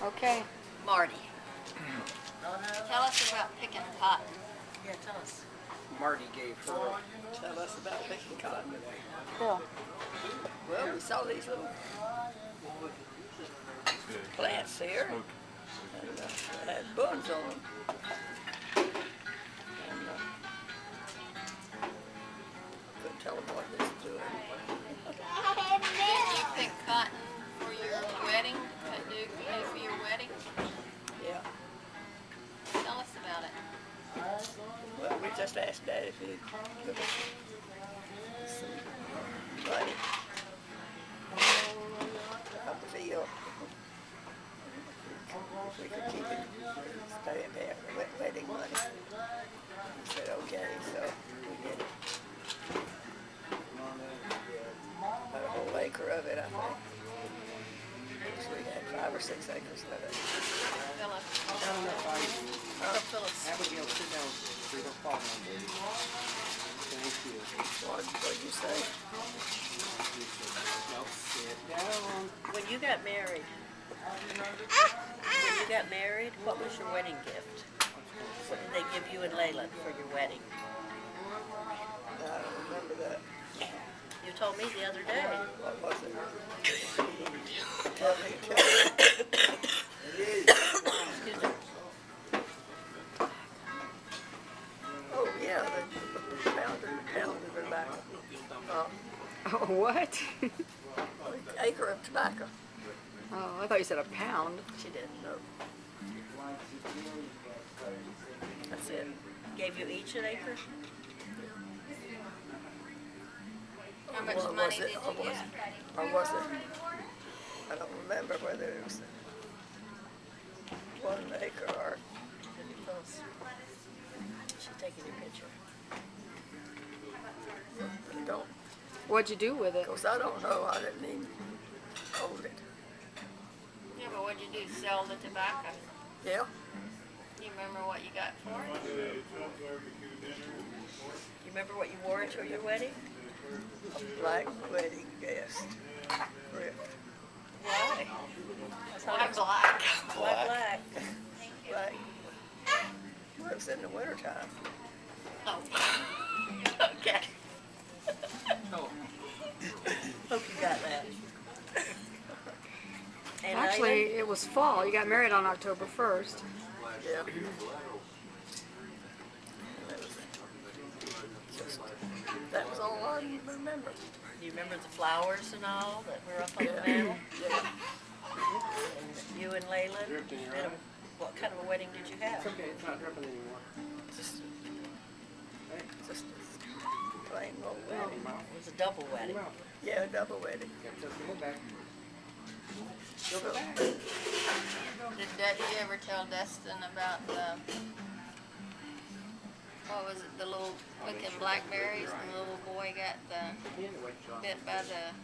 Okay. Marty. Tell us about picking cotton. Yeah, tell us. Marty gave her. Tell us about picking cotton. Bill. Well, we saw these little plants here, and they had buds on them. And couldn't tell them what this was doing. Did you pick cotton for your wedding? To do for your wedding? Yeah. Tell us about it. Well, we just asked Dad if he'd give us some money. Up the field. If we could keep it, stay in there, the wedding money. He said, okay, so we did it. About a whole acre of it, I think. So we had 5 or 6 acres of it. Phyllis. Down that side. Phyllis. Abigail, sit down so you don't fall on me. Thank you. What'd you say? No, sit down. When you got married, what was your wedding gift? What did they give you and Layla for your wedding? I don't remember that. You told me the other day. What was it? Tell me. Excuse me. Oh, yeah, the pound of tobacco. Oh, what? Acre of tobacco. Oh, I thought you said a pound. She did. No. That's it. Gave you each an acre? How much Or money was did it? you Or was get? it? Or was it? I don't remember whether it was 1 acre or. Phyllis. She's taking your picture. I don't. What'd you do with it? Because I don't know. I didn't even hold it. Yeah, but what'd you do? Sell the tobacco? Yeah. You remember what you got for it? You remember what you wore to your wedding? A black wedding guest. Riff. Why? Why black? Why black? Black. Well, it was in the wintertime. Oh. Okay. Hope you got that. And Actually, Layla? it was fall. You got married on October 1st. Yeah. That was all I remember. Do you remember the flowers and all that were up on the mantle? Yeah. And you and Layla? And what kind of a wedding did you have? It's okay, it's not dripping anymore. Just a plain old wedding. It was a double wedding. Yeah, a double wedding. Just go back. So, Did Daddy ever tell Dustin about the, what was it, the little picking blackberries and the little boy got bit by the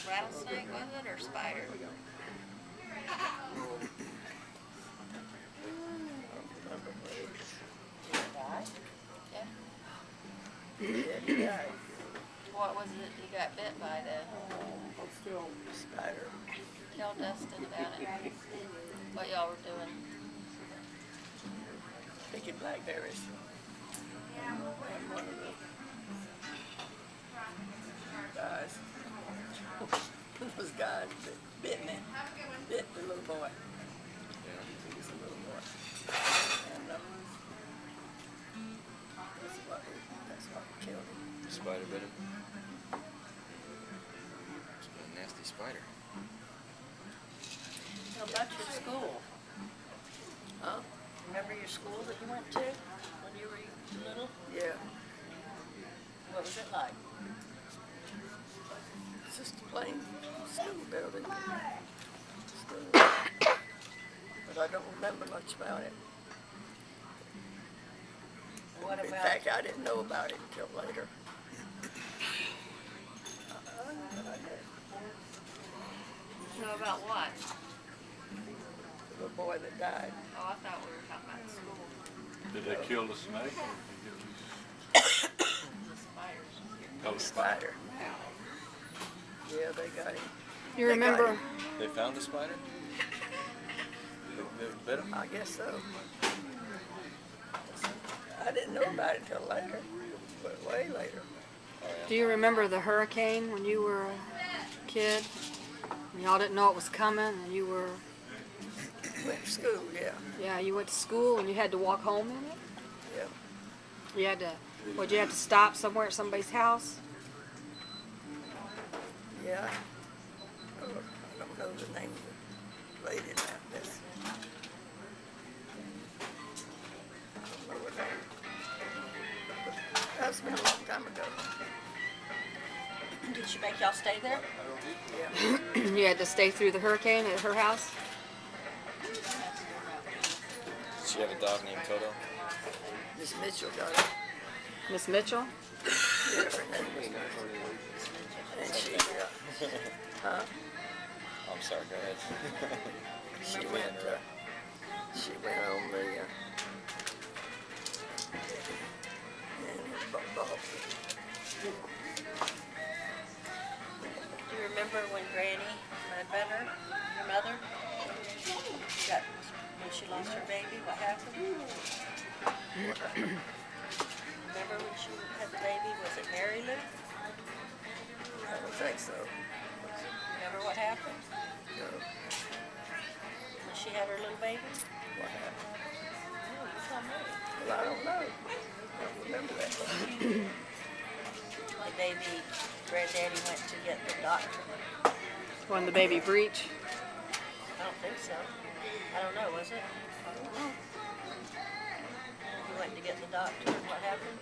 rattlesnake, was it, or spider? yeah, What was it you got bit by? still spider. Tell Dustin about it. What y'all were doing. Picking blackberries. And one of the guys, those guys that bit me, bit the little boy. He was a little boy. And that's what killed him. Spider bit him. It's been a nasty spider. How about your school? Huh? Remember your school that you went to when you were little? Yeah. What was it like? It's just a plain school building. But I don't remember much about it. What In about fact, I didn't know about it until later. Know about what? The little boy that died. Oh, I thought we were talking about school. Did they kill the snake? The spiders. Oh, Spider. Yeah, they got him. You They got remember? him. They found the spider? bit him? I guess so. I didn't know about it until later, but way later. Do you remember the hurricane when you were a kid? And y'all didn't know it was coming, and you were, Went to school, yeah. you went to school and you had to walk home in it? Yeah. You had to, would you have to stop somewhere at somebody's house? Yeah. Oh, I don't know the name of the lady in that. I don't know her name. But that's been a long time ago. Did she make y'all stay there? Yeah. You had to stay through the hurricane at her house? Did she have a dog named Toto? Miss Mitchell got it. Miss Mitchell? Yeah, her name was and she, huh? I'm sorry, go ahead. She went on the, Do you remember when Granny Ledbetter, your mother, when she lost her baby, what happened? Remember when she had the baby, was it Mary Lou? I don't think so. Remember what happened? No. When she had her little baby? What happened? Oh, you tell me. Well, I don't know. I don't remember that. The baby, Granddaddy went to get the doctor. When the baby breached? I don't think so. I don't know, was it? I don't know. He went to get the doctor, and what happened?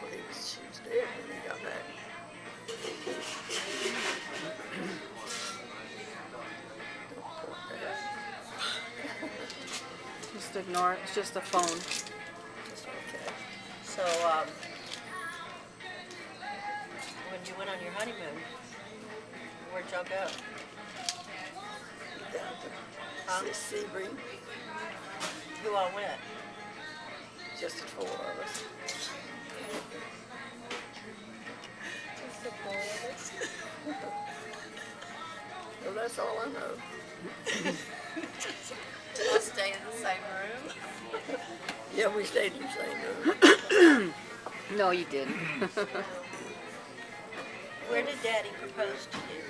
Well, she was dead when he got back. Don't point that. Just ignore it. It's just a phone. It's okay. So, when you went on your honeymoon, where'd y'all go? Down Huh? to Sebring, Who all went? just the four of us. Just the four of us. Well, that's all I know. Y'all stay in the same room? Yeah, we stayed in the same room. No, you didn't. Where did Daddy propose to you?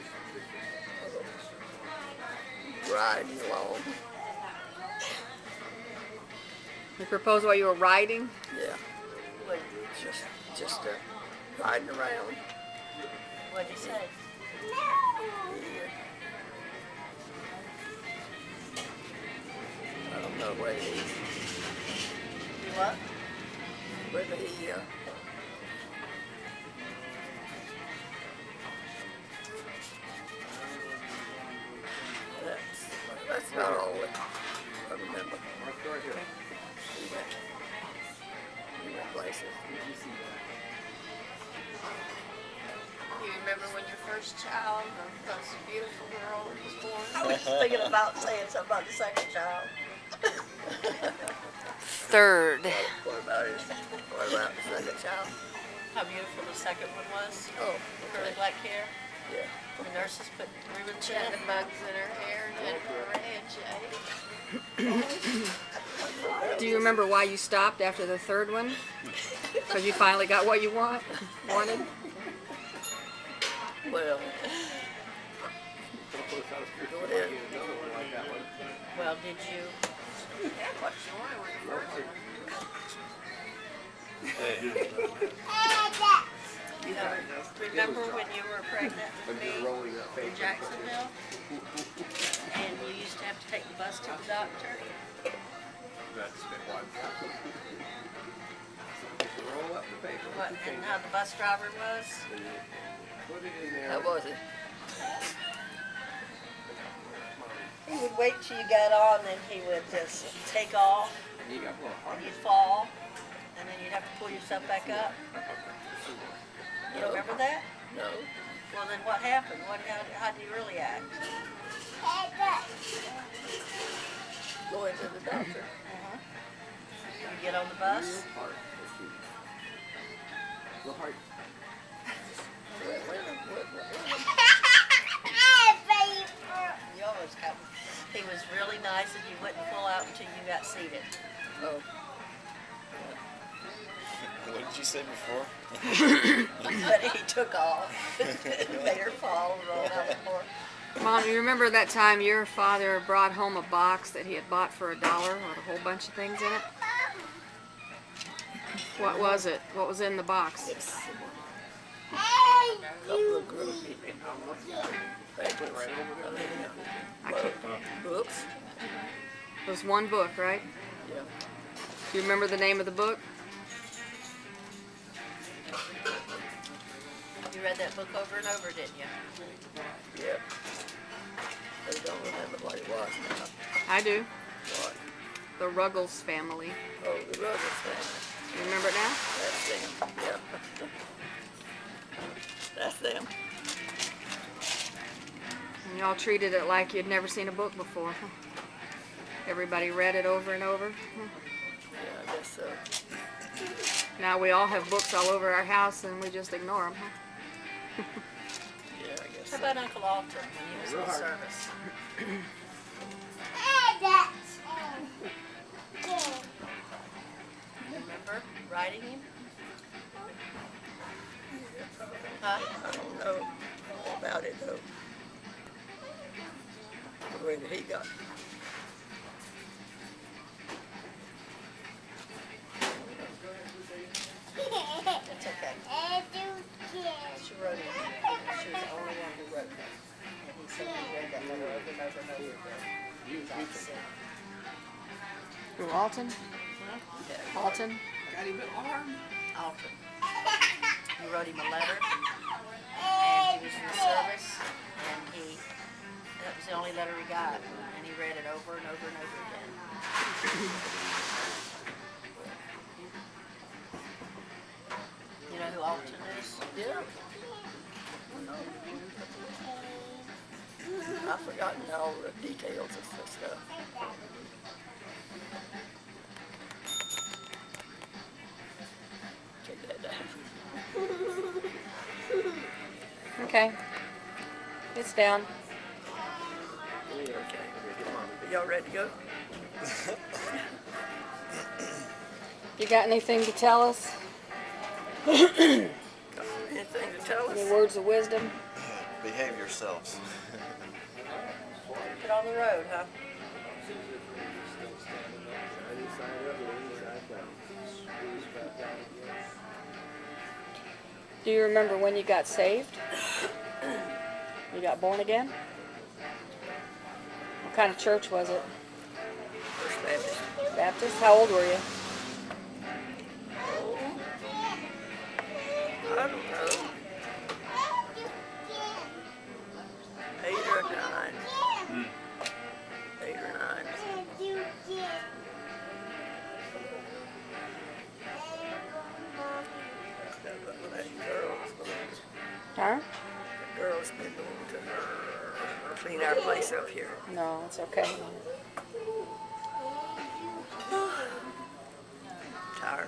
Riding along. You proposed while you were riding? Yeah, What, just riding around. what'd he say? I don't know whether he, You what? whether he that's about all that I remember. We went places. Do you remember when your first child, the most beautiful girl, was born? I was just thinking about saying something about the second child. Third. What about the second child? How beautiful the second one was. Oh, Curly okay. black hair. Yeah. The nurses put ribbons She in had it. the bugs in her hair and her handshake. Do you remember why you stopped after the third one? Because you finally got what you wanted? Well, go ahead. Well, did you? Remember when you were pregnant with me in Jacksonville? And you used to have to take the bus to the doctor? What, and how the bus driver was? How was it? He would wait till you got on, then he would just take off, and you'd fall, and then you'd have to pull yourself back up. You No. remember that? No. Well, then what happened? How did you really act? Going to the doctor. You get on the bus? Wait, You always have. He was really nice and you wouldn't pull out until you got seated. Oh, What did you say before? But he took off. Made her fall and rolled out the floor. Mom, you remember that time your father brought home a box that he had bought for $1 with a whole bunch of things in it? What was it? What was in the box? yes. Couple of grocery papers. Books. It was one book, right? Yeah. Do you remember the name of the book? You read that book over and over, didn't you? Yep. I don't remember what it was now. I do. What? The Ruggles family. Oh, the Ruggles family. You remember it now? That's them. Yep. That's them. And y'all treated it like you'd never seen a book before. Huh? Everybody read it over and over. Huh? Yeah, I guess so. Now we all have books all over our house and we just ignore them. Huh? Yeah, I guess How so. about Uncle Alton when he was in service? Remember riding him? Huh? I don't know about it though. Where did he go? That's okay. She wrote him. She was the only one who wrote that. And he said he read that letter over and over and over again. He was all sick. Who, Alton? Alton? Alton. You wrote him a letter, and he was in the service, and that was the only letter he got, and he read it over and over and over again. You know who Alton is? Yeah. I've forgotten all the details of this stuff. Take that down. Okay. It's down. Okay. Are y'all ready to go? You got anything to tell us? Anything to tell us? Any words of wisdom? Behave yourselves. Get on the road, huh? Do you remember when you got saved? You got born again? What kind of church was it? First Baptist. Baptist? How old were you? I don't know. 8 or 9. 8 or 9. Huh? The girl's been going to clean our place up here. No, it's okay. Tired.